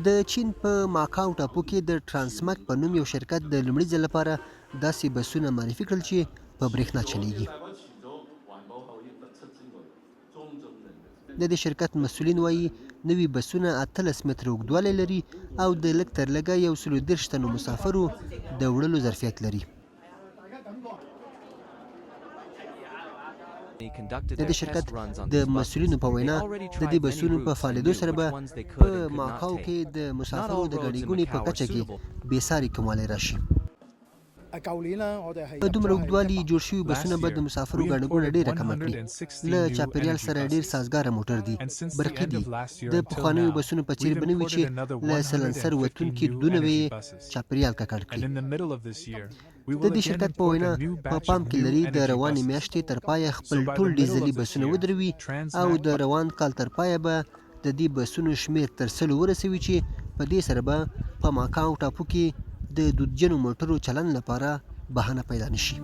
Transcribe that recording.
د چین په ماکاو ټاپو کې د ټرانسمک په نوم یو شرکت د لومړي ځل لپاره داسې بسونه معرفي کړل چې په برېښنا چلیږي. د دې شرکت مسؤلین وایي نوي بسونه 18 متره اوږدوالی لري او د لږ تر لږه 130 تنو مسافرو د وړلو ظرفیت لري. د دې شرکت د مسؤلینو په وینا د دې بسونو په فعالېدو سره به په ماکاو کې د مسافرو د ګڼې ګوڼې په کچه کې بېساري کموالی راشي. په دومره اوږدوالي جوړ شوي بسونه به د مسافرو ګڼه ګوڼه ډېره کمه کړي. له چاپېریال سره ډېر سازګاره موټر دي، برقي دي. د پخوانیو بسونو په څېر به نه وي چې له سلنسر وتونکي دودونه به یې چاپېریال ککړ کړي. د دې شرکت په وینا په پام کې لري د روانې میاشتې تر پایه خپل ټول ډیزلي بسونه ودروي او د روان کال تر پایه به د دې بسونو شمېر تر 100 ورسوي چې په دې سره به په ماکاو ټاپو کې د دودجنو موټرو چلن لپاره بهانه پیدا نشي.